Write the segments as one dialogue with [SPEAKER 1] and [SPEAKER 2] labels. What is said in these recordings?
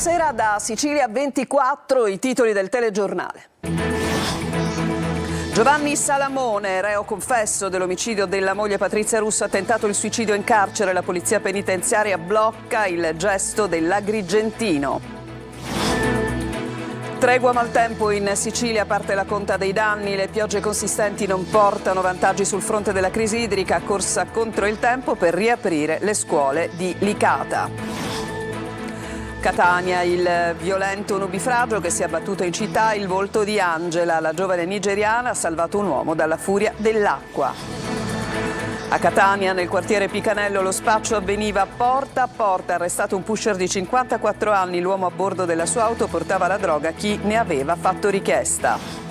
[SPEAKER 1] Buonasera da Sicilia 24, i titoli del telegiornale. Giovanni Salamone, reo confesso dell'omicidio della moglie Patrizia Russo, ha tentato il suicidio in carcere. La polizia penitenziaria blocca il gesto dell'agrigentino. Tregua maltempo in Sicilia, parte la conta dei danni. Le piogge consistenti non portano vantaggi sul fronte della crisi idrica. Corsa contro il tempo per riaprire le scuole di Licata. Catania, il violento nubifragio che si è abbattuto in città, il volto di Angela, la giovane nigeriana, ha salvato un uomo dalla furia dell'acqua. A Catania, nel quartiere Picanello, lo spaccio avveniva porta a porta. Arrestato un pusher di 54 anni, l'uomo a bordo della sua auto portava la droga a chi ne aveva fatto richiesta.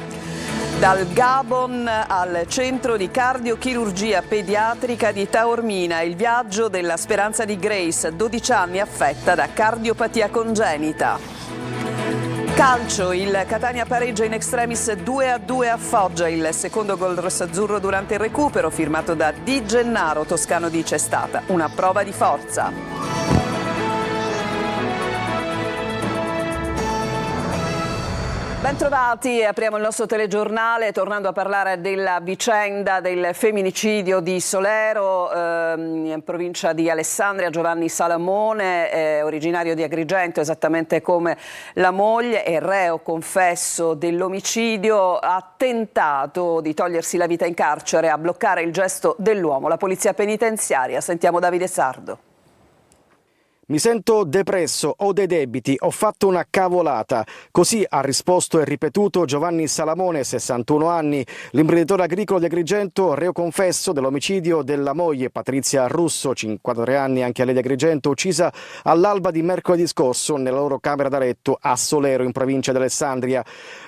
[SPEAKER 1] Dal Gabon al centro di cardiochirurgia pediatrica di Taormina, il viaggio della speranza di Grace, 12 anni, affetta da cardiopatia congenita. Calcio, il Catania pareggia in extremis 2-2 a Foggia, il secondo gol rossazzurro durante il recupero, firmato da Di Gennaro. Toscano dice è stata una prova di forza. Bentrovati, apriamo il nostro telegiornale tornando a parlare della vicenda del femminicidio di Solero, in provincia di Alessandria. Giovanni Salamone, originario di Agrigento, esattamente come la moglie, è reo confesso dell'omicidio, ha tentato di togliersi la vita in carcere, a bloccare il gesto dell'uomo. La polizia penitenziaria, sentiamo Davide Sardo.
[SPEAKER 2] Mi sento depresso, ho dei debiti, ho fatto una cavolata. Così ha risposto e ripetuto Giovanni Salamone, 61 anni, l'imprenditore agricolo di Agrigento, reo confesso dell'omicidio della moglie Patrizia Russo, 53 anni, anche a lei di Agrigento, uccisa all'alba di mercoledì scorso nella loro camera da letto a Solero, in provincia di Alessandria.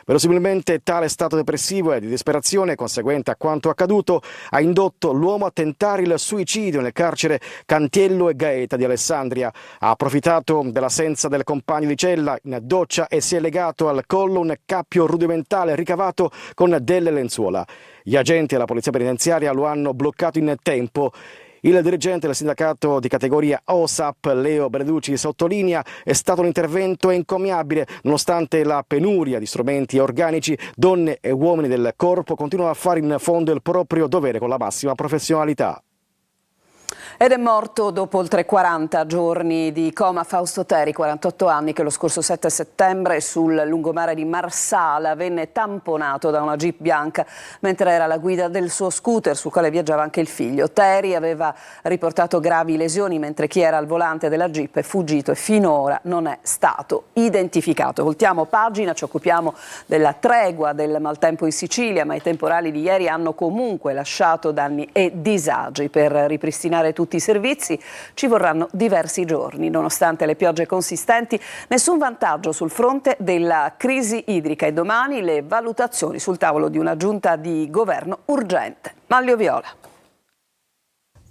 [SPEAKER 2] Verosimilmente tale stato depressivo e di disperazione conseguente a quanto accaduto ha indotto l'uomo a tentare il suicidio nel carcere Cantiello e Gaeta di Alessandria. Ha approfittato dell'assenza del compagno di cella in doccia e si è legato al collo un cappio rudimentale ricavato con delle lenzuola. Gli agenti della polizia penitenziaria lo hanno bloccato in tempo. Il dirigente del sindacato di categoria OSAP, Leo Breducci, sottolinea: è stato un intervento encomiabile, nonostante la penuria di strumenti organici, donne e uomini del corpo continuano a fare in fondo il proprio dovere con la massima professionalità.
[SPEAKER 1] Ed è morto dopo oltre 40 giorni di coma Fausto Teri, 48 anni, che lo scorso 7 settembre sul lungomare di Marsala venne tamponato da una Jeep bianca mentre era alla guida del suo scooter sul quale viaggiava anche il figlio. Teri aveva riportato gravi lesioni mentre chi era al volante della Jeep è fuggito e finora non è stato identificato. Voltiamo pagina, ci occupiamo della tregua del maltempo in Sicilia, ma i temporali di ieri hanno comunque lasciato danni e disagi. Per ripristinare tutti i servizi ci vorranno diversi giorni. Nonostante le piogge consistenti, nessun vantaggio sul fronte della crisi idrica e domani le valutazioni sul tavolo di una giunta di governo urgente. Manlio Viola.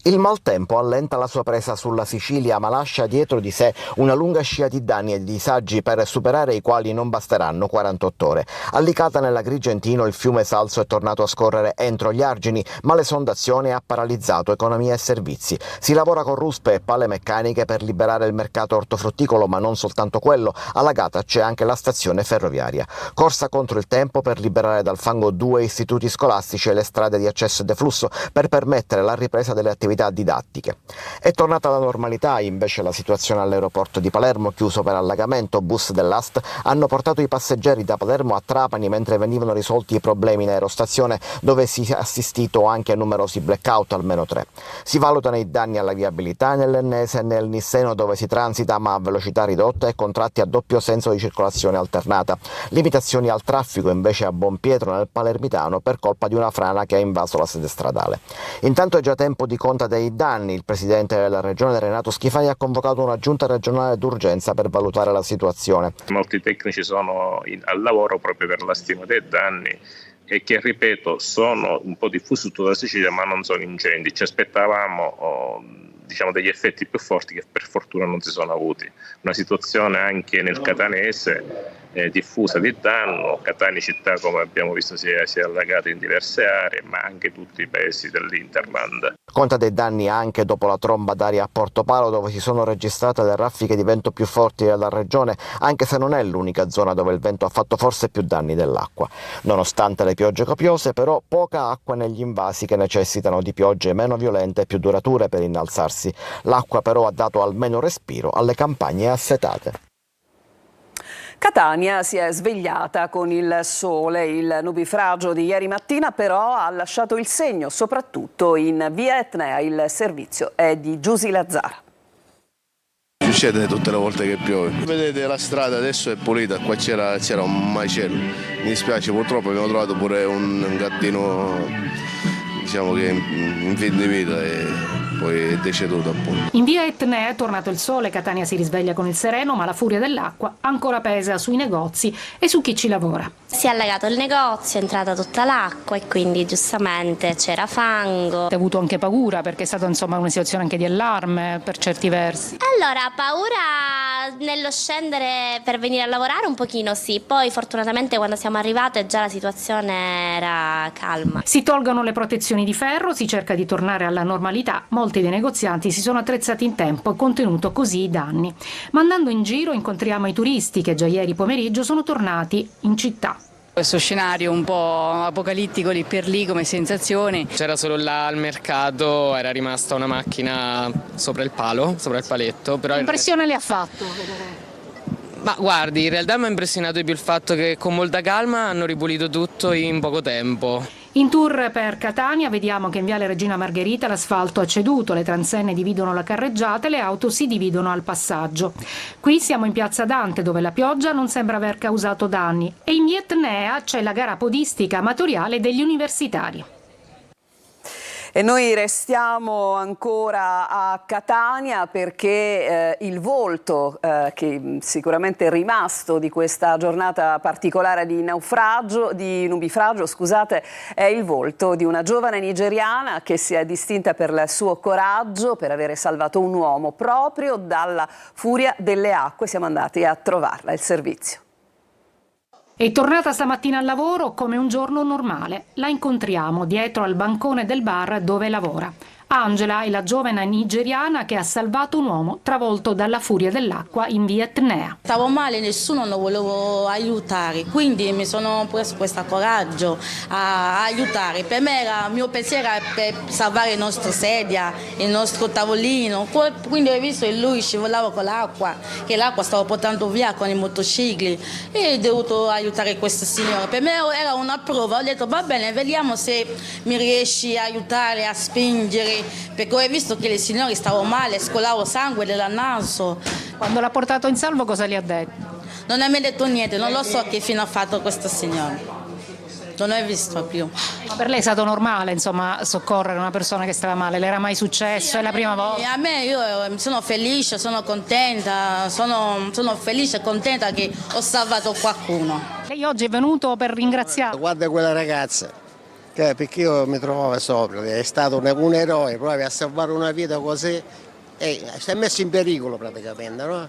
[SPEAKER 3] Il maltempo allenta la sua presa sulla Sicilia, ma lascia dietro di sé una lunga scia di danni e disagi per superare i quali non basteranno 48 ore. A Licata, nell'Agrigentino, il fiume Salso è tornato a scorrere entro gli argini, ma l'esondazione ha paralizzato economia e servizi. Si lavora con ruspe e pale meccaniche per liberare il mercato ortofrutticolo, ma non soltanto quello. Alla Gata c'è anche la stazione ferroviaria. Corsa contro il tempo per liberare dal fango 2 istituti scolastici e le strade di accesso e deflusso per permettere la ripresa delle attività didattiche. È tornata la normalità invece la situazione all'aeroporto di Palermo, chiuso per allagamento. Bus dell'AST hanno portato i passeggeri da Palermo a Trapani mentre venivano risolti i problemi in aerostazione, dove si è assistito anche a numerosi blackout, almeno 3. Si valutano i danni alla viabilità nell'Ennese e nel Nisseno, dove si transita ma a velocità ridotta e con tratti a doppio senso di circolazione alternata. Limitazioni al traffico invece a Bonpietro nel Palermitano per colpa di una frana che ha invaso la sede stradale. Intanto è già tempo di conta dei danni. Il presidente della regione Renato Schifani ha convocato una giunta regionale d'urgenza per valutare la situazione.
[SPEAKER 4] Molti tecnici sono al lavoro proprio per la stima dei danni e che, ripeto, sono un po' diffusi su tutta la Sicilia, ma non sono incendi. Ci aspettavamo degli effetti più forti che per fortuna non si sono avuti. Una situazione anche nel Catanese diffusa di danno. Catania città, come abbiamo visto, si è allagata in diverse aree, ma anche tutti i paesi dell'Interland.
[SPEAKER 3] Conta dei danni anche dopo la tromba d'aria a Portopalo, dove si sono registrate le raffiche di vento più forti della regione, anche se non è l'unica zona dove il vento ha fatto forse più danni dell'acqua. Nonostante le piogge copiose, però, poca acqua negli invasi che necessitano di piogge meno violente e più durature per innalzarsi. L'acqua però ha dato almeno respiro alle campagne assetate.
[SPEAKER 1] Catania si è svegliata con il sole. Il nubifragio di ieri mattina però ha lasciato il segno, soprattutto in via Etnea. Il servizio è di Giusy Lazzara.
[SPEAKER 5] Succede tutte le volte che piove. Vedete, la strada adesso è pulita, qua c'era un macello. Mi dispiace, purtroppo abbiamo trovato pure un gattino, diciamo che in fin di vita e poi è deceduto appunto.
[SPEAKER 6] In via Etnea è tornato il sole, Catania si risveglia con il sereno, ma la furia dell'acqua ancora pesa sui negozi e su chi ci lavora.
[SPEAKER 7] Si è allagato il negozio, è entrata tutta l'acqua e quindi giustamente c'era fango.
[SPEAKER 6] Hai avuto anche paura perché è stata una situazione anche di allarme per certi versi.
[SPEAKER 7] Allora, paura nello scendere per venire a lavorare un pochino sì, poi fortunatamente quando siamo arrivate già la situazione era calma.
[SPEAKER 6] Si tolgono le protezioni di ferro, si cerca di tornare alla normalità. Molti dei negozianti si sono attrezzati in tempo e contenuto così i danni. Ma andando in giro incontriamo i turisti che già ieri pomeriggio sono tornati in città.
[SPEAKER 8] Questo scenario un po' apocalittico lì per lì come sensazione.
[SPEAKER 9] C'era solo là al mercato, era rimasta una macchina sopra il palo, sopra il paletto. Però
[SPEAKER 6] che impressione le ha fatto?
[SPEAKER 9] Ma guardi, in realtà mi ha impressionato di più il fatto che con molta calma hanno ripulito tutto in poco tempo.
[SPEAKER 6] In tour per Catania vediamo che in viale Regina Margherita l'asfalto ha ceduto, le transenne dividono la carreggiata e le auto si dividono al passaggio. Qui siamo in piazza Dante dove la pioggia non sembra aver causato danni e in via Etnea c'è la gara podistica amatoriale degli universitari.
[SPEAKER 1] E noi restiamo ancora a Catania perché il volto che sicuramente è rimasto di questa giornata particolare di nubifragio, scusate, è il volto di una giovane nigeriana che si è distinta per il suo coraggio, per avere salvato un uomo proprio dalla furia delle acque. Siamo andati a trovarla, il servizio.
[SPEAKER 6] È tornata stamattina al lavoro come un giorno normale. La incontriamo dietro al bancone del bar dove lavora. Angela è la giovane nigeriana che ha salvato un uomo travolto dalla furia dell'acqua in via Etnea.
[SPEAKER 10] Stavo male, nessuno lo volevo aiutare, quindi mi sono preso questo coraggio a aiutare. Per me il mio pensiero è per salvare la nostra sedia, il nostro tavolino. Quindi ho visto che lui scivolava con l'acqua, che l'acqua stava portando via con i motocicli e ho dovuto aiutare questo signore. Per me era una prova, ho detto va bene, vediamo se mi riesci a aiutare, a spingere. Perché ho visto che il signore stava male, scolavo sangue dal naso.
[SPEAKER 6] Quando l'ha portato in salvo cosa gli ha detto?
[SPEAKER 10] Non ha mai detto niente, non lo so che fine ha fatto questo signore. Non l'ho visto più.
[SPEAKER 6] Ma per lei è stato normale, insomma, soccorrere una persona che stava male? Le era mai successo? È la prima volta?
[SPEAKER 10] A me io sono felice, sono contenta, sono felice e contenta che ho salvato qualcuno.
[SPEAKER 6] Lei oggi è venuto per ringraziare?
[SPEAKER 11] Guarda quella ragazza. Perché io mi trovavo sopra, è stato un eroe, proprio a salvare una vita così e si è messo in pericolo praticamente, no?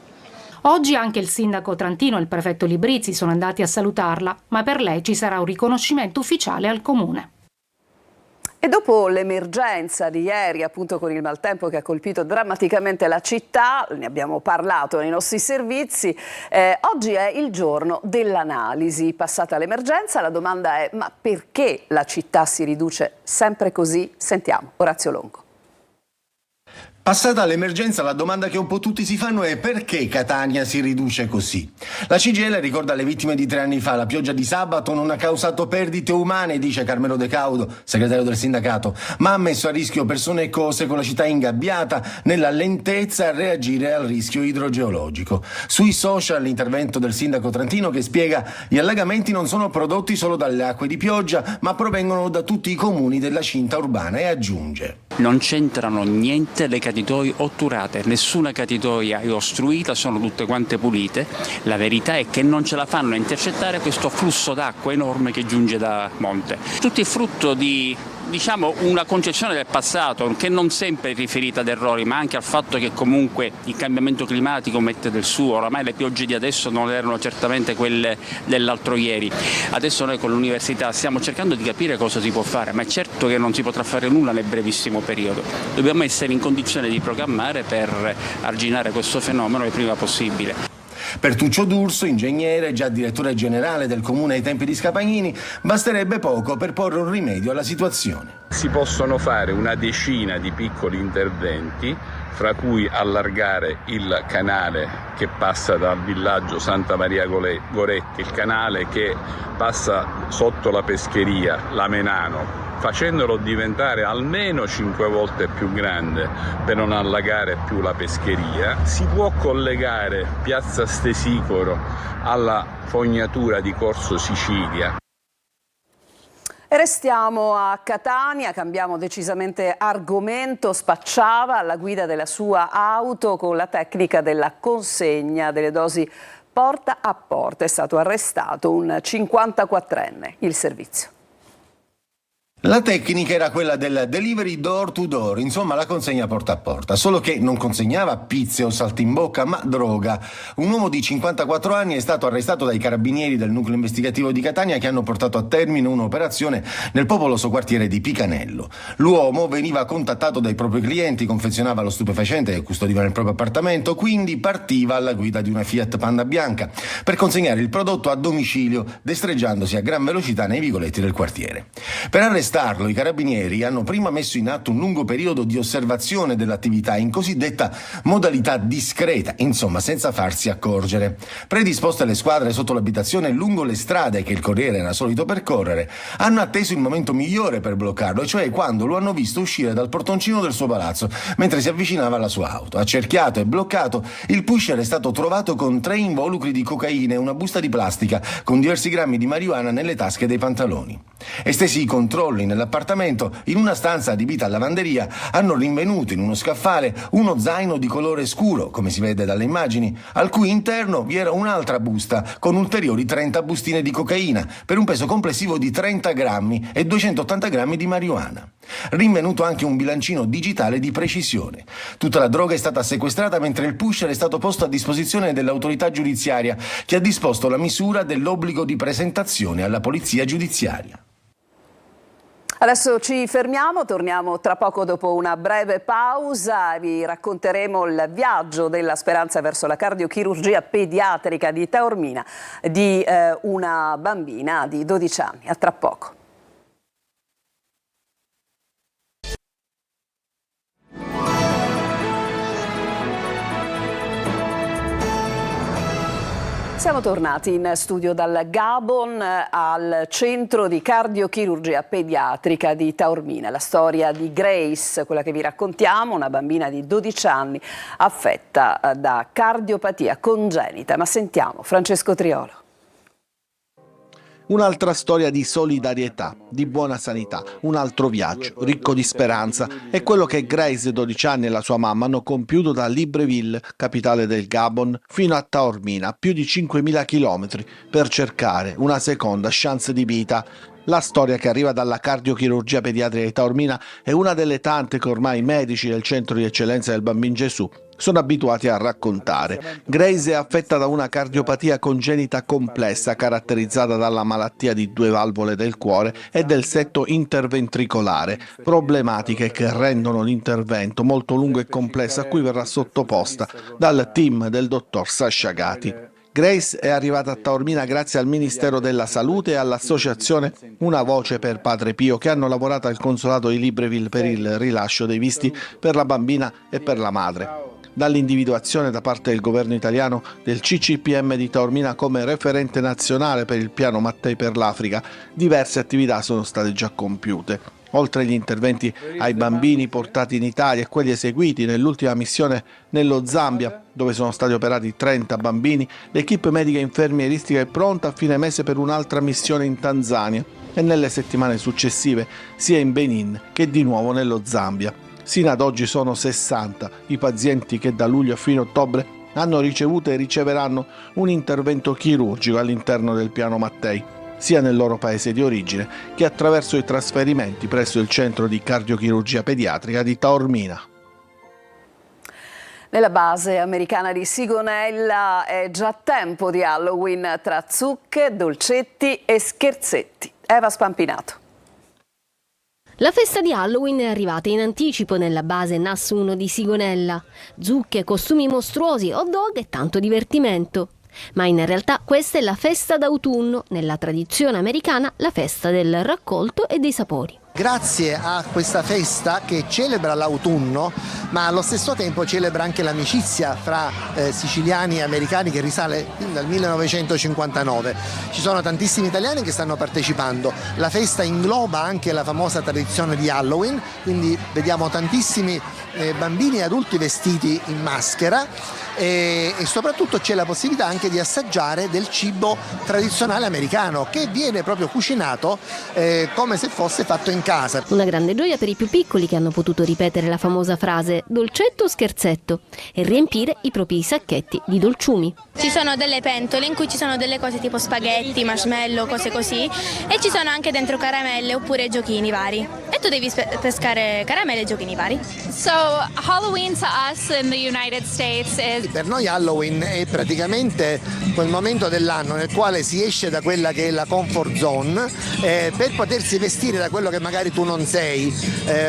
[SPEAKER 6] Oggi anche il sindaco trantino e il prefetto Librizzi sono andati a salutarla, ma per lei ci sarà un riconoscimento ufficiale al comune.
[SPEAKER 1] E dopo l'emergenza di ieri, appunto con il maltempo che ha colpito drammaticamente la città, ne abbiamo parlato nei nostri servizi, oggi è il giorno dell'analisi. Passata l'emergenza, la domanda è: ma perché la città si riduce sempre così? Sentiamo Orazio Longo.
[SPEAKER 12] Passata l'emergenza, la domanda che un po' tutti si fanno è: perché Catania si riduce così? La CGIL ricorda le vittime di 3 anni fa. La pioggia di sabato non ha causato perdite umane, dice Carmelo De Caudo, segretario del sindacato, ma ha messo a rischio persone e cose, con la città ingabbiata nella lentezza a reagire al rischio idrogeologico. Sui social l'intervento del sindaco trentino che spiega: gli allagamenti non sono prodotti solo dalle acque di pioggia, ma provengono da tutti i comuni della cinta urbana, e aggiunge:
[SPEAKER 13] non c'entrano niente le catitoie otturate, nessuna catitoia è ostruita, sono tutte quante pulite. La verità è che non ce la fanno a intercettare questo flusso d'acqua enorme che giunge da monte. Tutti frutto di diciamo una concezione del passato che non sempre è riferita ad errori, ma anche al fatto che comunque il cambiamento climatico mette del suo. Oramai le piogge di adesso non erano certamente quelle dell'altro ieri. Adesso noi con l'università stiamo cercando di capire cosa si può fare, ma è certo che non si potrà fare nulla nel brevissimo periodo. Dobbiamo essere in condizione di programmare per arginare questo fenomeno il prima possibile.
[SPEAKER 12] Per Tuccio D'Urso, ingegnere, già direttore generale del comune ai tempi di Scapagnini, basterebbe poco per porre un rimedio alla situazione.
[SPEAKER 14] Si possono fare una decina di piccoli interventi, fra cui allargare il canale che passa dal villaggio Santa Maria Goretti, il canale che passa sotto la pescheria Lamenano, facendolo diventare almeno 5 volte più grande per non allagare più la pescheria. Si può collegare Piazza Stesicoro alla fognatura di Corso Sicilia.
[SPEAKER 1] E restiamo a Catania, cambiamo decisamente argomento. Spacciava alla guida della sua auto con la tecnica della consegna delle dosi porta a porta. È stato arrestato un 54enne. Il servizio.
[SPEAKER 12] La tecnica era quella del delivery door to door, insomma la consegna porta a porta, solo che non consegnava pizze o saltimbocca, ma droga. Un uomo di 54 anni è stato arrestato dai carabinieri del nucleo investigativo di Catania che hanno portato a termine un'operazione nel popoloso quartiere di Picanello. L'uomo veniva contattato dai propri clienti, confezionava lo stupefacente che custodiva nel proprio appartamento, quindi partiva alla guida di una Fiat Panda bianca per consegnare il prodotto a domicilio, destreggiandosi a gran velocità nei vicoletti del quartiere. Per arrestarlo, i carabinieri hanno prima messo in atto un lungo periodo di osservazione dell'attività in cosiddetta modalità discreta, insomma senza farsi accorgere. Predisposte le squadre sotto l'abitazione lungo le strade che il corriere era solito percorrere, hanno atteso il momento migliore per bloccarlo, cioè quando lo hanno visto uscire dal portoncino del suo palazzo mentre si avvicinava alla sua auto. Accerchiato e bloccato, il pusher è stato trovato con 3 involucri di cocaina e una busta di plastica con diversi grammi di marijuana nelle tasche dei pantaloni. Estesi i controlli nell'appartamento, in una stanza adibita a lavanderia hanno rinvenuto in uno scaffale uno zaino di colore scuro, come si vede dalle immagini, al cui interno vi era un'altra busta con ulteriori 30 bustine di cocaina per un peso complessivo di 30 grammi e 280 grammi di marijuana. Rinvenuto anche un bilancino digitale di precisione. Tutta la droga è stata sequestrata mentre il pusher è stato posto a disposizione dell'autorità giudiziaria che ha disposto la misura dell'obbligo di presentazione alla polizia giudiziaria.
[SPEAKER 1] Adesso ci fermiamo, torniamo tra poco dopo una breve pausa. Vi racconteremo il viaggio della speranza verso la cardiochirurgia pediatrica di Taormina di una bambina di 12 anni. A tra poco. Siamo tornati in studio dal Gabon al centro di cardiochirurgia pediatrica di Taormina. La storia di Grace, quella che vi raccontiamo, una bambina di 12 anni affetta da cardiopatia congenita. Ma sentiamo Francesco Triolo.
[SPEAKER 15] Un'altra storia di solidarietà, di buona sanità, un altro viaggio ricco di speranza. È quello che Grace, 12 anni, e la sua mamma hanno compiuto da Libreville, capitale del Gabon, fino a Taormina, più di 5.000 chilometri, per cercare una seconda chance di vita. La storia che arriva dalla cardiochirurgia pediatrica di Taormina è una delle tante che ormai i medici del Centro di Eccellenza del Bambin Gesù sono abituati a raccontare. Grace è affetta da una cardiopatia congenita complessa caratterizzata dalla malattia di 2 valvole del cuore e del setto interventricolare, problematiche che rendono l'intervento molto lungo e complesso a cui verrà sottoposta dal team del dottor Sasha Gati. Grace è arrivata a Taormina grazie al Ministero della Salute e all'associazione Una Voce per Padre Pio, che hanno lavorato al consolato di Libreville per il rilascio dei visti per la bambina e per la madre. Dall'individuazione da parte del governo italiano del CCPM di Taormina come referente nazionale per il piano Mattei per l'Africa, diverse attività sono state già compiute. Oltre agli interventi ai bambini portati in Italia e quelli eseguiti nell'ultima missione nello Zambia, dove sono stati operati 30 bambini, l'equipe medica e infermieristica è pronta a fine mese per un'altra missione in Tanzania e nelle settimane successive sia in Benin che di nuovo nello Zambia. Sino ad oggi sono 60 i pazienti che da luglio a fine ottobre hanno ricevuto e riceveranno un intervento chirurgico all'interno del piano Mattei. sia nel loro paese di origine che attraverso i trasferimenti presso il centro di cardiochirurgia pediatrica di Taormina.
[SPEAKER 1] Nella base americana di Sigonella è già tempo di Halloween tra zucche, dolcetti e scherzetti. Eva Spampinato.
[SPEAKER 16] La festa di Halloween è arrivata in anticipo nella base NAS 1 di Sigonella. Zucche, costumi mostruosi, hot dog e tanto divertimento. Ma in realtà questa è la festa d'autunno, nella tradizione americana la festa del raccolto e dei sapori.
[SPEAKER 17] Grazie a questa festa che celebra l'autunno, ma allo stesso tempo celebra anche l'amicizia fra siciliani e americani che risale dal 1959. Ci sono tantissimi italiani che stanno partecipando. La festa ingloba anche la famosa tradizione di Halloween, quindi vediamo tantissimi bambini e adulti vestiti in maschera e soprattutto c'è la possibilità anche di assaggiare del cibo tradizionale americano che viene proprio cucinato come se fosse fatto in casa.
[SPEAKER 16] Una grande gioia per i più piccoli che hanno potuto ripetere la famosa frase dolcetto o scherzetto e riempire i propri sacchetti di dolciumi.
[SPEAKER 18] Ci sono delle pentole in cui ci sono delle cose tipo spaghetti, marshmallow, cose così e ci sono anche dentro caramelle oppure giochini vari e tu devi pescare caramelle e giochini vari.
[SPEAKER 19] So Halloween to us in the United States is...
[SPEAKER 17] Per noi Halloween è praticamente quel momento dell'anno nel quale si esce da quella che è la comfort zone per potersi vestire da quello che magari tu non sei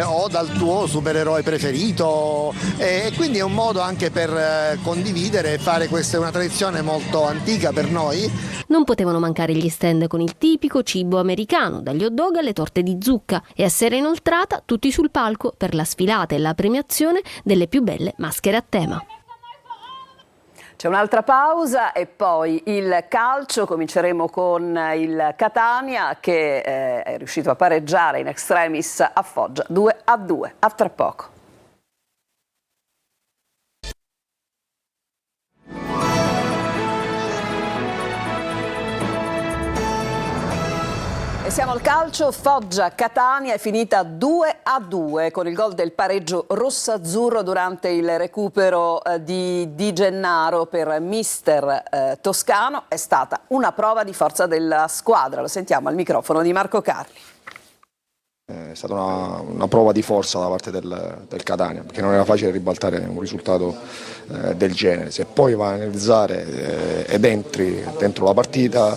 [SPEAKER 17] o dal tuo supereroe preferito e quindi è un modo anche per condividere e fare, questa è una tradizione molto antica per noi.
[SPEAKER 16] Non potevano mancare gli stand con il tipico cibo americano, dagli hot dog alle torte di zucca e a sera inoltrata tutti sul palco per la sfilata e la premiazione delle più belle maschere a tema.
[SPEAKER 1] C'è un'altra pausa e poi il calcio. Cominceremo con il Catania che è riuscito a pareggiare in extremis a Foggia 2-2. A tra poco. Siamo al calcio. Foggia-Catania è finita 2-2 con il gol del pareggio rossazzurro durante il recupero di Di Gennaro per mister Toscano. È stata una prova di forza della squadra. Lo sentiamo al microfono di Marco Carli.
[SPEAKER 20] È stata una prova di forza da parte del Catania, perché non era facile ribaltare un risultato del genere. Se poi vai a analizzare ed entri dentro la partita,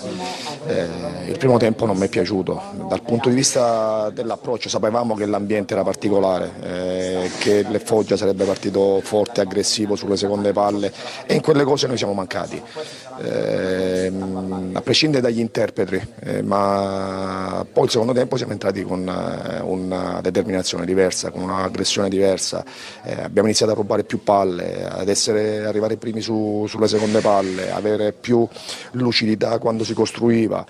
[SPEAKER 20] il primo tempo non mi è piaciuto. Dal punto di vista dell'approccio sapevamo che l'ambiente era particolare, che il Foggia sarebbe partito forte, aggressivo sulle seconde palle e in quelle cose noi siamo mancati. A prescindere dagli interpreti, ma poi il secondo tempo siamo entrati con una determinazione diversa, con un'aggressione diversa, abbiamo iniziato a rubare più palle, ad arrivare primi sulle seconde palle, avere più lucidità quando si costruiva,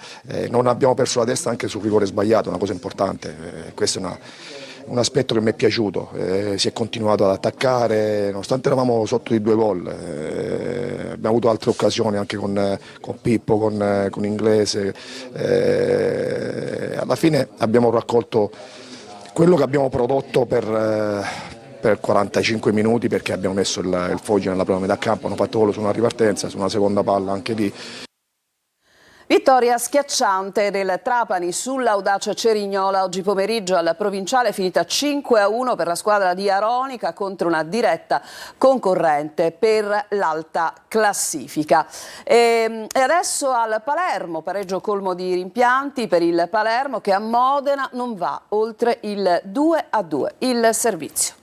[SPEAKER 20] non abbiamo perso la testa anche sul rigore sbagliato, una cosa importante, questo è un aspetto che mi è piaciuto, si è continuato ad attaccare nonostante eravamo sotto di 2 gol, abbiamo avuto altre occasioni anche con Pippo, con Inglese, alla fine abbiamo raccolto quello che abbiamo prodotto per 45 minuti perché abbiamo messo il Foggia nella prima metà campo, hanno fatto gol su una ripartenza, su una seconda palla anche lì.
[SPEAKER 1] Vittoria schiacciante del Trapani sull'Audace Cerignola oggi pomeriggio alla Provinciale, finita 5-1 per la squadra di Aronica contro una diretta concorrente per l'alta classifica. E adesso al Palermo, pareggio colmo di rimpianti per il Palermo che a Modena non va oltre il 2-2, il servizio.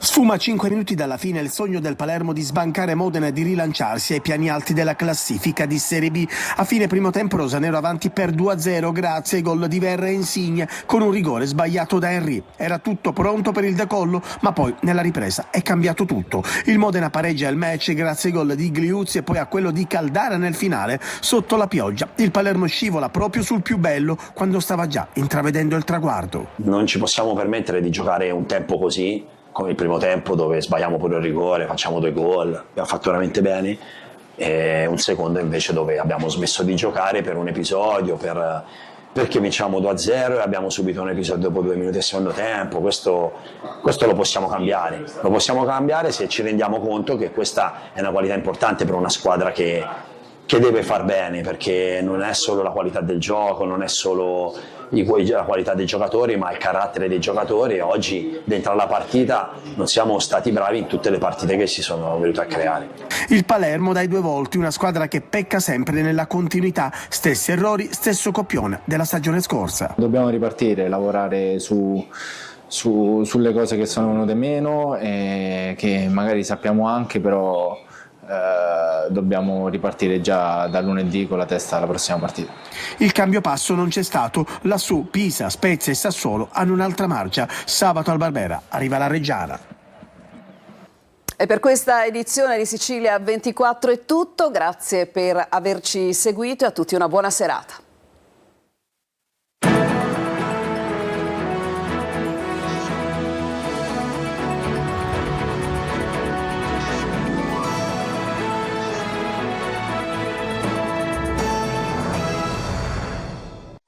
[SPEAKER 21] Sfuma 5 minuti dalla fine il sogno del Palermo di sbancare Modena e di rilanciarsi ai piani alti della classifica di Serie B. A fine primo tempo rosanero avanti per 2-0 grazie ai gol di Verra e Insigne con un rigore sbagliato da Henry. Era tutto pronto per il decollo, ma poi nella ripresa è cambiato tutto. Il Modena pareggia il match grazie ai gol di Gliuzzi e poi a quello di Caldara nel finale sotto la pioggia. Il Palermo scivola proprio sul più bello quando stava già intravedendo il traguardo.
[SPEAKER 22] Non ci possiamo permettere di giocare un tempo così come il primo tempo dove sbagliamo pure il rigore, facciamo 2 gol, abbiamo fatto veramente bene, e un secondo invece dove abbiamo smesso di giocare per un episodio, perché vinciamo 2-0 e abbiamo subito un episodio dopo 2 minuti del secondo tempo. Questo lo possiamo cambiare se ci rendiamo conto che questa è una qualità importante per una squadra che che deve far bene, perché non è solo la qualità del gioco, non è solo la qualità dei giocatori, ma il carattere dei giocatori, e oggi dentro alla partita non siamo stati bravi in tutte le partite che si sono venute a creare.
[SPEAKER 21] Il Palermo dai 2 volti, una squadra che pecca sempre nella continuità, stessi errori, stesso copione della stagione scorsa.
[SPEAKER 2] Dobbiamo ripartire, lavorare sulle cose che sono venute meno e che magari sappiamo anche, però dobbiamo ripartire già da lunedì con la testa alla prossima partita.
[SPEAKER 21] Il cambio passo non c'è stato, lassù Pisa, Spezia e Sassuolo hanno un'altra marcia. Sabato al Barbera arriva la Reggiana.
[SPEAKER 1] E per questa edizione di Sicilia 24 è tutto, grazie per averci seguito e a tutti una buona serata.